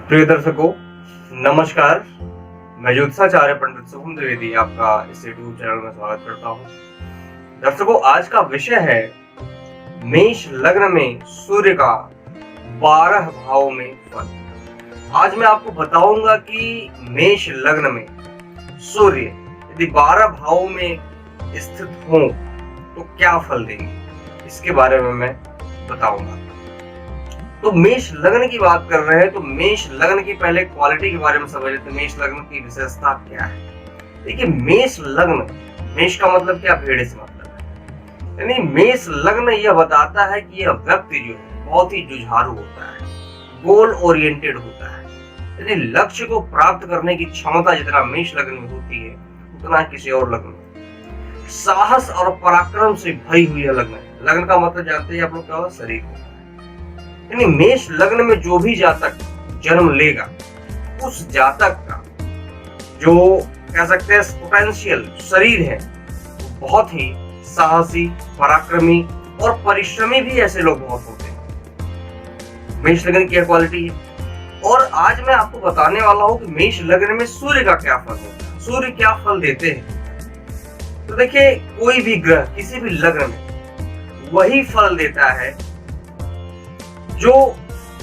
प्रिय दर्शकों, नमस्कार। मैं ज्योतिषाचार्य पंडित शुभम द्विवेदी आपका इस यूट्यूब चैनल में स्वागत करता हूँ। दर्शकों, आज का विषय है मेष लग्न में सूर्य का 12 भावों में फल। आज मैं आपको बताऊंगा कि मेष लग्न में सूर्य यदि 12 भावों में स्थित हो तो क्या फल देंगे, इसके बारे में मैं बताऊंगा। तो मेष लग्न की बात कर रहे हैं तो मेष लग्न की पहले क्वालिटी के बारे में समझ लेते हैं। मेष लग्न की विशेषता क्या है? देखिए, मेष लग्न, मेष का मतलब क्या, भेड़ से मतलब है। यानी मेष लग्न यह बताता है कि यह व्यक्ति जो है बहुत ही जुझारू होता है, गोल ओरिएंटेड होता है। यानी लक्ष्य को प्राप्त करने की क्षमता जितना मेष लग्न में होती है उतना किसी और लग्न में साहस और पराक्रम से भरी हुई लग्न है। लग्न का मतलब जानते हैं आप लोग क्या होता है? शरीर होता है। यानी मेष लग्न में जो भी जातक जन्म लेगा उस जातक का जो कह सकते हैं पोटेंशियल शरीर है बहुत ही साहसी, पराक्रमी और परिश्रमी भी ऐसे लोग बहुत होते हैं। मेष लग्न की क्वालिटी है। और आज मैं आपको बताने वाला हूं कि मेष लग्न में सूर्य का क्या फल होता है, सूर्य क्या फल देते हैं। तो देखिए, कोई भी ग्रह किसी भी लग्न में वही फल देता है जो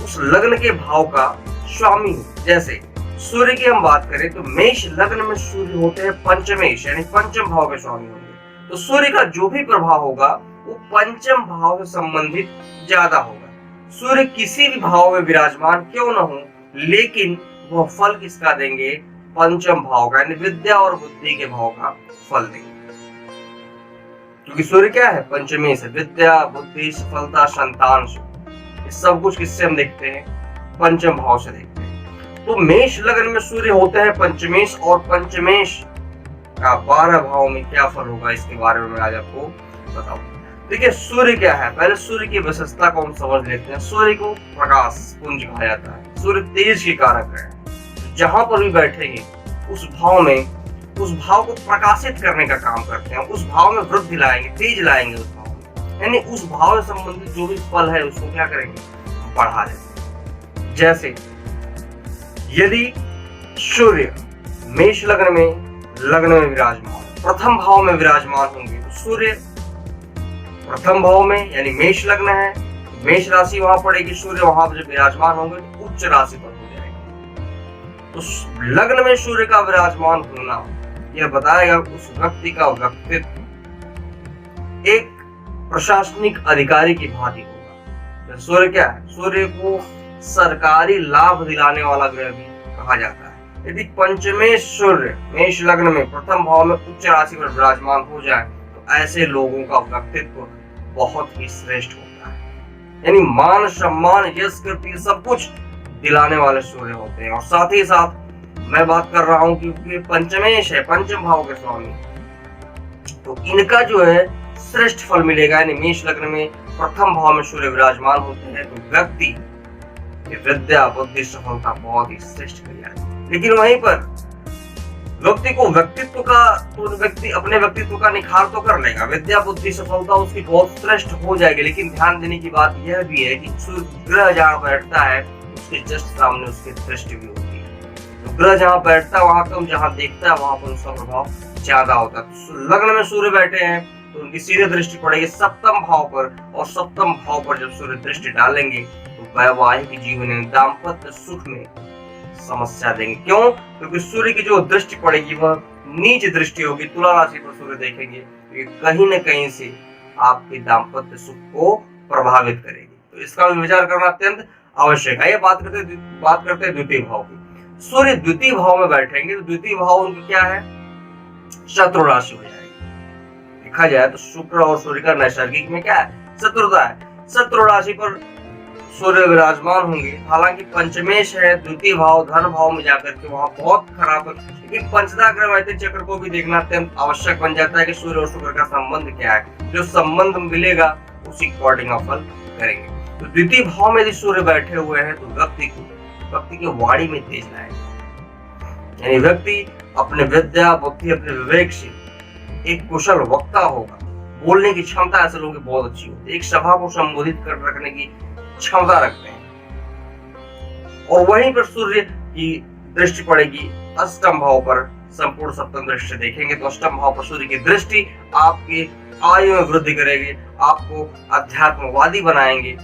उस लग्न के भाव का स्वामी हो। जैसे सूर्य की हम बात करें तो मेष लग्न में सूर्य होते हैं पंचमेश, यानी पंचम भाव के स्वामी होंगे। तो सूर्य का जो भी प्रभाव होगा वो पंचम भाव से संबंधित ज्यादा होगा। सूर्य किसी भी भाव में विराजमान क्यों न हो, लेकिन वह फल किसका देंगे? पंचम भाव का, यानी विद्या और बुद्धि के भाव का फल देंगे। क्योंकि सूर्य क्या है? पंचमेश है। विद्या, बुद्धि, सफलता, संतान, सब कुछ किससे हम देखते हैं? पंचम भाव से देखते हैं। तो मेष लग्न में सूर्य होते हैं पंचमेश, और पंचमेश का 12 भाव में क्या फल होगा इसके बारे में मैं आज आपको बताऊंगा। देखिए, सूर्य क्या है, पहले सूर्य की विशेषता को हम समझ लेते हैं। सूर्य को प्रकाश पुंज कहा जाता है। सूर्य तेज के कारक है। जहां पर भी बैठेंगे उस भाव में, उस भाव को प्रकाशित करने का काम करते हैं। उस भाव में वृद्धि लाएंगे, तेज लाएंगे उस भाव, यानी उस भाव से संबंधित जो भी फल है उसको क्या करेंगे? बढ़ा देंगे। जैसे यदि सूर्य मेष लग्न में विराजमान, प्रथम भाव में विराजमान होंगे तो सूर्य प्रथम भाव में, यानी मेष लग्न है, मेष राशि वहां पड़ेगी, सूर्य वहां पर जब विराजमान होंगे तो उच्च राशि पर हो जाएंगे। तो लग्न में सूर्य का विराजमान होना यह बताएगा उस व्यक्ति का व्यक्तित्व एक प्रशासनिक अधिकारी की भांति होगा। सूर्य क्या है? सूर्य को सरकारी लाभ दिलाने वाला ग्रह भी कहा जाता है। यदि पंचमेश सूर्य मेष लग्न में प्रथम भाव में उच्च राशि पर विराजमान हो जाए तो ऐसे लोगों का व्यक्तित्व बहुत ही श्रेष्ठ होता है। यानी मान, सम्मान, यश, कीर्ति सब कुछ दिलाने वाले सूर्य होते हैं। और साथ ही साथ मैं बात कर रहा हूं कि पंचमेश है, पंचम भाव के स्वामी, तो इनका जो है श्रेष्ठ फल मिलेगा। यानी मेष लग्न में प्रथम भाव में सूर्य विराजमान होते हैं तो व्यक्ति की विद्या, बुद्धि, सफलता बहुत ही श्रेष्ठ मिल जाएगी। लेकिन वहीं पर व्यक्ति को व्यक्तित्व का, तो व्यक्ति अपने व्यक्तित्व का निखार तो कर लेगा, विद्या, बुद्धि, सफलता उसकी बहुत श्रेष्ठ हो जाएगी। लेकिन ध्यान देने की बात यह भी है कि सूर्य ग्रह जहाँ बैठता है उसके जस्ट सामने उसकी दृष्टि भी होती है। तो ग्रह जहाँ बैठता है वहां कम, जहाँ देखता है वहां पर उसका प्रभाव ज्यादा होता है। तो लग्न में सूर्य बैठे हैं तो उनकी सीधे दृष्टि पड़ेगी सप्तम भाव पर, और सप्तम भाव पर जब सूर्य दृष्टि डालेंगे तो वैवाहिक जीवन में, दाम्पत्य सुख में समस्या देंगे। क्यों? क्योंकि सूर्य की जो दृष्टि पड़ेगी वह नीच दृष्टि होगी। तुला राशि पर सूर्य देखेंगे तो कहीं न कहीं से आपके दाम्पत्य सुख को प्रभावित करेगी। तो इसका विचार करना अत्यंत आवश्यक है। बात करते हैं द्वितीय भाव की। सूर्य द्वितीय भाव में बैठेंगे तो द्वितीय भाव उनकी क्या है? शत्रु राशि हो जाएगी। देखा जाए तो शुक्र और सूर्य का नैसर्गिक में क्या है? शत्रुता है। शत्रु राशि पर सूर्य विराजमान होंगे। हालांकि पंचमेश है, द्वितीय भाव धन भाव में जाकर के वहां बहुत खराब है। लेकिन पंचदा ग्रह वैदिक चक्र को भी देखना अत्यंत आवश्यक बन जाता है कि सूर्य और शुक्र का संबंध क्या है। जो संबंध मिलेगा उसी अकॉर्डिंग फल करेंगे। तो द्वितीय भाव में यदि सूर्य बैठे हुए हैं तो व्यक्ति की वाणी में तेज लाएगा। यानी व्यक्ति अपने विद्या, बुद्धि, अपने विवेक से एक कुशल वक्ता होगा। बोलने की क्षमता ऐसे लोगों की बहुत अच्छी होती है। एक सभा को संबोधित कर रखने की क्षमता रखते हैं। और वहीं पर सूर्य की दृष्टि पड़ेगी अष्टम भाव पर, संपूर्ण सप्तम दृष्टि देखेंगे तो अष्टम भाव पर सूर्य की दृष्टि आपकी आयु में वृद्धि करेगी, आपको अध्यात्मवादी बनाएंगे।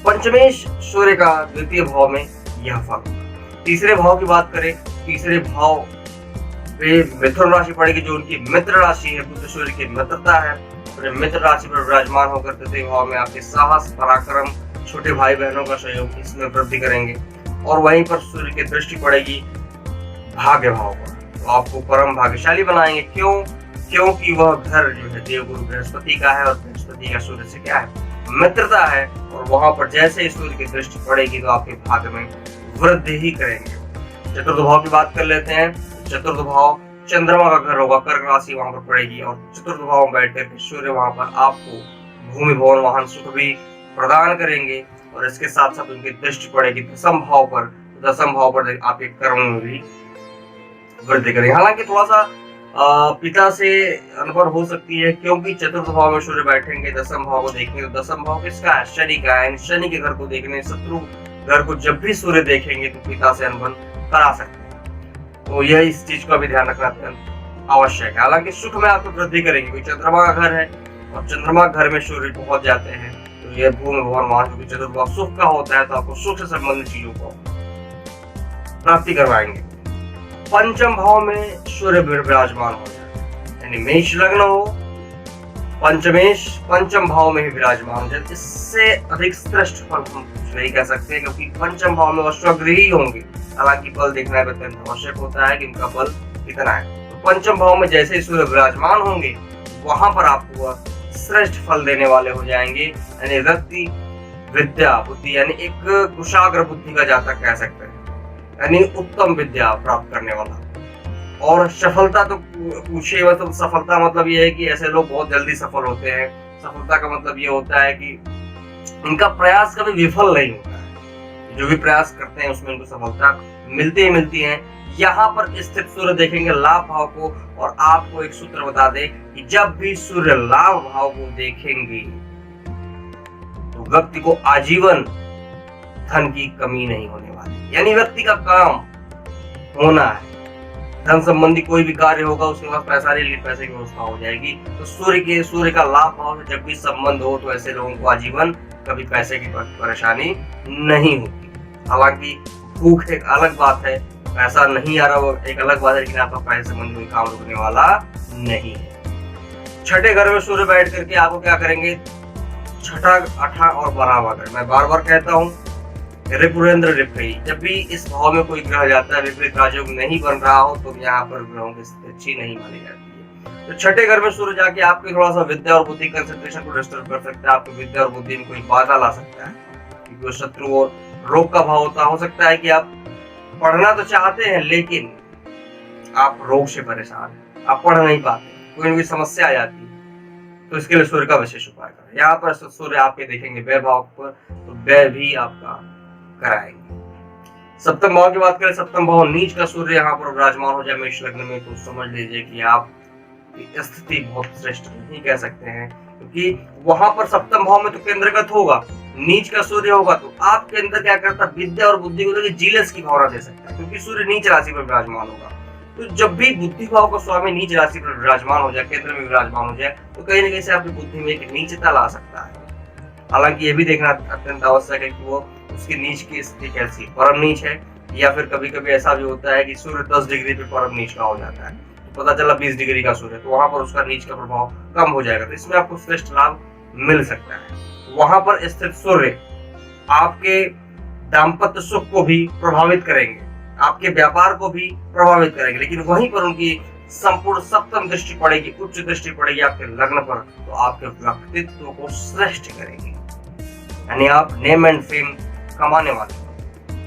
पंचमेश सूर्य का द्वितीय भाव में यह फल। तीसरे भाव की बात करें, तीसरे भाव पे मिथुन राशि पड़ेगी जो उनकी मित्र राशि है, बुध सूर्य की मित्रता है। मित्र राशि पर विराजमान होकर तृतीय भाव में आपके साहस, पराक्रम, छोटे भाई बहनों का सहयोग इसमें वृद्धि करेंगे। और वहीं पर सूर्य की दृष्टि पड़ेगी भाग्य भाव पर, तो आपको परम भाग्यशाली बनाएंगे। क्योंकि वह घर जो है देवगुरु बृहस्पति का है, और बृहस्पति का सूर्य से क्या है, मित्रता है। और वहां पर जैसे ही सूर्य की दृष्टि पड़ेगी तो आपके भाग्य में वृद्धि ही करेंगे। चतुर्थ भाव की बात कर लेते हैं। चतुर्थ भाव चंद्रमा का घर होगा, कर्क राशि वहां पर पड़ेगी, और चतुर्थ भाव में बैठ कर सूर्य वहां पर आपको भूमि भवन वाहन सुख भी प्रदान करेंगे। और इसके साथ साथ उनकी दृष्टि पड़ेगी दसम भाव पर, दसम भाव पर आपके कर्म में भी वृद्धि करेंगे। हालांकि थोड़ा सा पिता से अनबन हो सकती है, क्योंकि चतुर्थ भाव में सूर्य बैठेंगे, दसम भाव को देखेंगे तो दसम भाव किसका है, शनि का है। शनि के घर को देखने, शत्रु घर को जब भी सूर्य देखेंगे तो पिता से अनबन करा सकते हैं, तो यह इस चीज का भी ध्यान रखना अत्यंत आवश्यक है। हालांकि सुख में आपको वृद्धि करेंगे, क्योंकि चंद्रमा का घर है और चंद्रमा घर में सूर्य पहुंच जाते हैं, तो यह भूमि भवन वाहन, क्योंकि चतुर्थ भाव सुख का होता है, तो आपको सुख से संबंधित चीजों को प्राप्ति करवाएंगे। पंचम भाव में सूर्य विराजमान हो जाए, यानी मेष लग्न हो, पंचमेश पंचम भाव में ही विराजमान हो जाए, इससे अधिक श्रेष्ठ फल हम नहीं कह सकते, क्योंकि पंचम भाव में स्वगृही होंगे। हालांकि फल देखना अत्यंत आवश्यक होता है कि उनका फल कितना है। तो पंचम भाव में जैसे ही सूर्य विराजमान होंगे वहां पर आपको श्रेष्ठ फल देने वाले हो जाएंगे, यानी व्यक्ति विद्या बुद्धि, यानी एक कुशाग्र बुद्धि का जातक कह सकते हैं, यानी उत्तम विद्या प्राप्त करने वाला। और सफलता तो पूछे, मतलब सफलता मतलब ये है कि ऐसे लोग बहुत जल्दी सफल होते हैं। सफलता का मतलब ये होता है कि इनका प्रयास कभी विफल नहीं होता है, जो भी प्रयास करते हैं उसमें इनको सफलता मिलती है। यहाँ पर स्थित सूर्य देखेंगे लाभ भाव को, और आपको एक सूत्र बता दे कि जब भी सूर्य लाभ भाव को देखेंगे तो व्यक्ति को आजीवन धन की कमी नहीं होने वाली, यानी व्यक्ति का काम होना है, धन संबंधी कोई भी कार्य होगा उसके पास पैसे की व्यवस्था हो जाएगी। तो सूर्य का लाभ भाव से जब भी संबंध हो तो ऐसे लोगों को आजीवन कभी पैसे की परेशानी नहीं होती। हालांकि भूख एक अलग बात है, पैसा नहीं आ रहा वो एक अलग बात है, लेकिन आपका पैसे संबंधी कोई काम रुकने वाला नहीं है। छठे घर में सूर्य बैठ करके आपको क्या करेंगे, छठा, आठा और 12वां घर, मैं बार बार कहता हूँ रिपुरेंद्र रिपई, जब भी इस भाव में कोई ग्रह जाता है विपरीत राजयोग नहीं बन रहा हो तो यहाँ पर ग्रहों की स्थिति अच्छी नहीं मानी जाती है। तो छठे घर में सूर्य जाके आपके थोड़ा सा विद्या और बुद्धि कंसंट्रेशन को डिस्टर्ब कर सकता है, आपकी विद्या और बुद्धि में कोई बाधा ला सकता है, क्योंकि वो शत्रु और रोग का भाव होता हो सकता है कि आप पढ़ना तो चाहते हैं लेकिन आप रोग से परेशान हैं, आप पढ़ नहीं पाते, कोई ना कोई समस्या आ जाती है, तो इसके लिए सूर्य का विशेष उपाय करें। यहाँ पर सूर्य आपके देखेंगे व्यय भाव पर, तो व्यय भी आपका कराएंगे। सप्तम भाव की बात करें, सप्तम भाव नीच का सूर्य यहाँ पर विराजमान हो जाए मेष लग्न में, तो समझ लीजिए कि आप स्थिति बहुत श्रेष्ठ नहीं कह सकते हैं, क्योंकि वहां पर सप्तम भाव में तो केंद्रगत होगा, नीच का सूर्य होगा तो आपके अंदर क्या करता है, विद्या और बुद्धि को जीलस की भावना दे सकता है, क्योंकि सूर्य नीच राशि पर विराजमान होगा। तो जब भी बुद्धि भाव का स्वामी नीच राशि पर विराजमान हो जाए, केंद्र में विराजमान हो जाए, तो कहीं ना कहीं से आपकी बुद्धि में एक नीचता ला सकता है। हालांकि ये भी देखना अत्यंत आवश्यक है कि वो उसकी नीच की स्थिति कैसी, परम नीच है, या फिर कभी कभी ऐसा भी होता है कि सूर्य 10 डिग्री पे परम नीच का हो जाता है, तो पता चला 20 डिग्री का सूर्य, तो वहां पर उसका नीच का प्रभाव कम हो जाएगा, तो इसमें आपको श्रेष्ठ लाभ मिल सकता है। वहां पर स्थित सूर्य आपके दाम्पत्य सुख को भी प्रभावित करेंगे, आपके व्यापार को भी प्रभावित करेंगे, लेकिन वहीं पर उनकी संपूर्ण सप्तम दृष्टि पड़ेगी, उच्च दृष्टि पड़ेगी आपके लग्न पर, तो आपके व्यक्तित्व को श्रेष्ठ करेगी, यानी आप नेम एंड फेम कमाने वाले।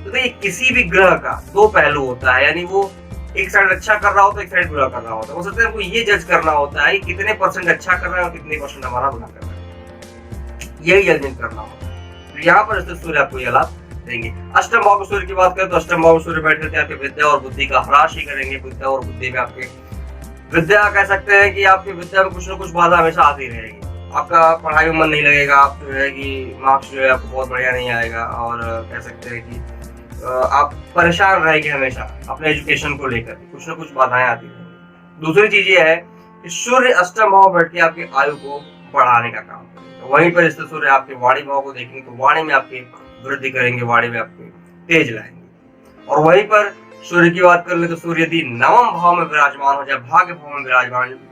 तो देखिए किसी भी ग्रह का दो पहलू होता है, यानी वो एक साइड अच्छा कर रहा होता है, एक साइड बुरा कर रहा होता है। हो सकता है हमको ये जज करना होता है कि कितने % अच्छा कर रहा है और कितने % हमारा बुरा कर रहा है, यही जजमेंट करना होता है। तो यहाँ पर सूर्य आपको यह लाभ देंगे। अष्टम भाव सूर्य की बात करें तो अष्टम भाव सूर्य बैठ करके आपके विद्या और बुद्धि का ह्रास ही करेंगे। विद्या और बुद्धि में आपके विद्या कह सकते हैं कि आपकी विद्या में कुछ न कुछ बाधा हमेशा आती रहेगी, आपका पढ़ाई में मन नहीं लगेगा, आप जो है कि मार्क्स जो है आपको बहुत बढ़िया नहीं आएगा और कह सकते हैं कि आप परेशान रहेंगे हमेशा अपने एजुकेशन को लेकर, कुछ ना कुछ बाधाएं आती रहेंगी। दूसरी चीज ये है कि सूर्य अष्टम भाव बैठ के आपकी आयु को बढ़ाने का काम करेगा। वहीं पर स्थित सूर्य आपके वाणी भाव को देखेंगे तो वाणी में आपकी वृद्धि करेंगे, वाणी में आपके तेज लाएंगे। और वहीं पर सूर्य की बात कर ले तो सूर्य यदि नवम भाव में विराजमान हो जाए, भाग्य भाव में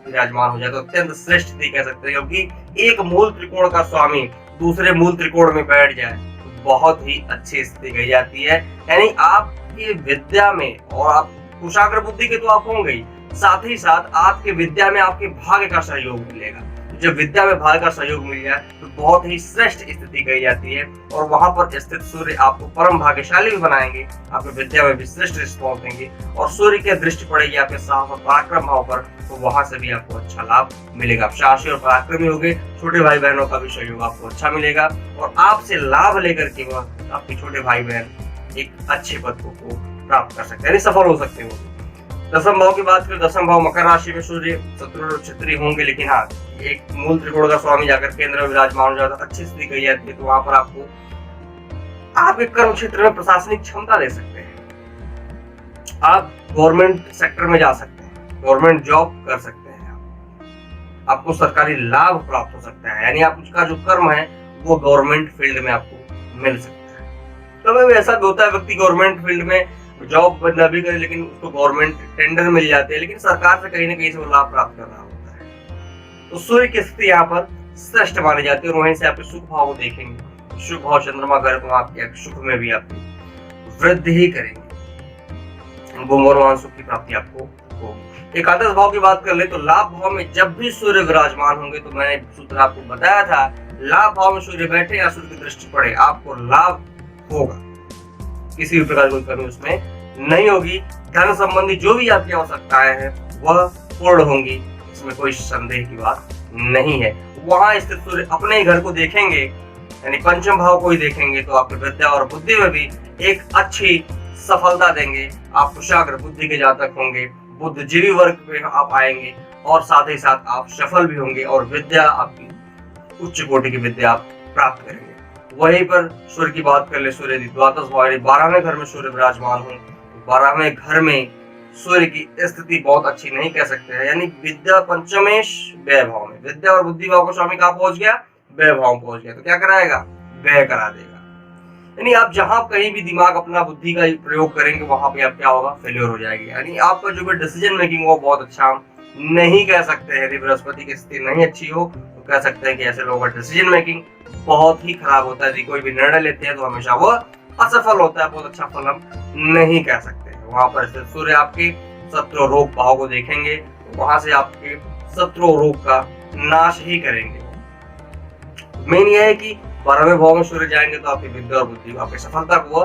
विराजमान हो जाए तो अत्यंत श्रेष्ठ स्थिति कह सकते हैं, क्योंकि एक मूल त्रिकोण का स्वामी दूसरे मूल त्रिकोण में बैठ जाए तो बहुत ही अच्छी स्थिति कही जाती है। यानी आपकी विद्या में, और आप कुशाग्र बुद्धि के तो आप होंगे ही, साथ ही साथ आपके विद्या में आपके भाग्य का सहयोग मिलेगा। जब विद्या में भाग्य का सहयोग मिल जाए तो बहुत ही श्रेष्ठ स्थिति कही जाती है, और वहां पर स्थित सूर्य आपको परम भाग्यशाली भी बनाएंगे, आपकी विद्या में भी श्रेष्ठ रिस्पॉन्स देंगे। और सूर्य की दृष्टि पड़ेगी आपके साहस और पराक्रम भाव पर, तो वहां से भी आपको अच्छा लाभ मिलेगा। आप साहसी और पराक्रमी होंगे, छोटे भाई बहनों का भी सहयोग आपको अच्छा मिलेगा, और आपसे लाभ लेकर के वह आपके छोटे भाई बहन एक अच्छे पद को प्राप्त कर सकते हैं, सफल हो सकते हो। दसम भाव की बात करें, दसम भाव मकर राशि में सूर्य शत्रु क्षत्रिय होंगे, लेकिन हाँ एक मूल त्रिकोण का स्वामी जाकर केंद्र में विराजमान हो जाता, अच्छी स्थिति कही जाती है। तो वहां पर आपको आप एक कर्म क्षेत्र में प्रशासनिक क्षमता दे सकते हैं, आप गवर्नमेंट सेक्टर में जा सकते हैं, गवर्नमेंट जॉब कर सकते हैं, आपको सरकारी लाभ प्राप्त हो सकता है। यानी आपका जो कर्म है वो गवर्नमेंट फील्ड में आपको मिल सकता है। कभी ऐसा भी होता है व्यक्ति गवर्नमेंट फील्ड में जॉब न भी करे, लेकिन उसको गवर्नमेंट टेंडर मिल जाते हैं, लेकिन सरकार से कहीं ना कहीं से वो लाभ प्राप्त कर रहा होता है। तो सूर्य की स्थिति यहाँ पर श्रेष्ठ मानी जाती है, और वहीं से आपके सुख भाव को देखेंगे। सुख भाव चंद्रमा करे तो आपके सुख में भी आपकी वृद्धि ही करेंगे, गुणवान सुख की प्राप्ति आपको होगी। एकादश भाव की बात कर ले तो लाभ भाव में जब भी सूर्य विराजमान होंगे, तो मैंने सूत्र आपको बताया था, लाभ भाव में सूर्य बैठे या सूर्य की दृष्टि पड़े आपको लाभ होगा, किसी भी प्रकार की कमी उसमें नहीं होगी। धन संबंधी जो भी आपकी आवश्यकताएं हैं वह पूर्ण होंगी, इसमें कोई संदेह की बात नहीं है। वहां स्थित सूर्य अपने ही घर को देखेंगे, यानी पंचम भाव को ही देखेंगे, तो आपकी विद्या और बुद्धि में भी एक अच्छी सफलता देंगे। आप कुशाग्र बुद्धि के जातक होंगे, बुद्धिजीवी वर्ग में आप आएंगे, और साथ ही साथ आप सफल भी होंगे, और विद्या आपकी उच्च कोटि की विद्या आप प्राप्त करेंगे। वहीं पर सूर्य की बात कर ले, सूर्य द्वादश भाव 12वें घर में सूर्य विराजमान हो, 12वें घर में सूर्य की स्थिति बहुत अच्छी नहीं कह सकते हैं। यानी विद्या पंचमेश व्यय भाव में, विद्या और बुद्धि भाव को स्वामी कहाँ पहुंच गया, व्यय भाव पहुंच गया, तो क्या कराएगा, व्यय करा देगा। यानी आप जहां कहीं भी दिमाग अपना बुद्धि का प्रयोग करेंगे वहां पे आप क्या होगा, फेलियर हो जाएगी। यानी आपका जो भी डिसीजन मेकिंग हो बहुत अच्छा नहीं कह सकते हैं। यदि बृहस्पति की स्थिति नहीं अच्छी हो तो कह सकते हैं कि ऐसे लोगों का डिसीजन मेकिंग बहुत ही खराब होता है। यदि कोई भी निर्णय लेते हैं तो हमेशा वो असफल होता है, बहुत अच्छा फल हम नहीं कह सकते। वहां पर सूर्य आपके शत्रु रोग भाव को देखेंगे, तो वहां से आपके शत्रु रोग का नाश ही करेंगे। मेन यह है कि 12वें भाव में सूर्य जाएंगे तो आपकी विद्या और बुद्धि, आपकी सफलता को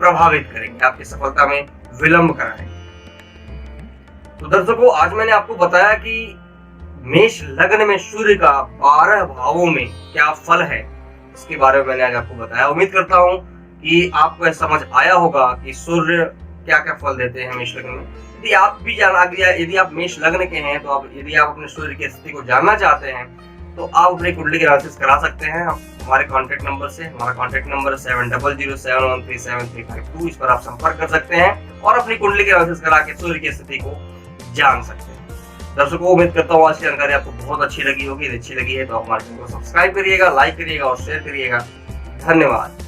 प्रभावित करेंगे, आपकी सफलता में विलंब कराएंगे। तो दर्शकों, आज मैंने आपको बताया कि मेष लग्न में सूर्य का 12 भावों में क्या फल है, इसके बारे में मैंने आज आपको बताया। उम्मीद करता हूं कि आपको समझ आया होगा कि सूर्य क्या क्या फल देते हैं मेष लग्न में। यदि आप भी जानना गया, यदि आप मेष लग्न के हैं, तो आप यदि आप अपने सूर्य की स्थिति को जानना चाहते हैं तो आप अपनी कुंडली की एनालिसिस करा सकते हैं हमारे कॉन्टेक्ट नंबर से। हमारा कॉन्टेक्ट नंबर 7007137352, इस पर आप संपर्क कर सकते हैं और अपनी कुंडली की एनालिसिस करा के सूर्य की स्थिति को जान सकते हैं। दर्शकों, उम्मीद करता हूँ आज की जानकारी आपको बहुत अच्छी लगी होगी। यदि अच्छी लगी है तो हमारे चैनल को सब्सक्राइब करिएगा, लाइक करिएगा और शेयर करिएगा। धन्यवाद।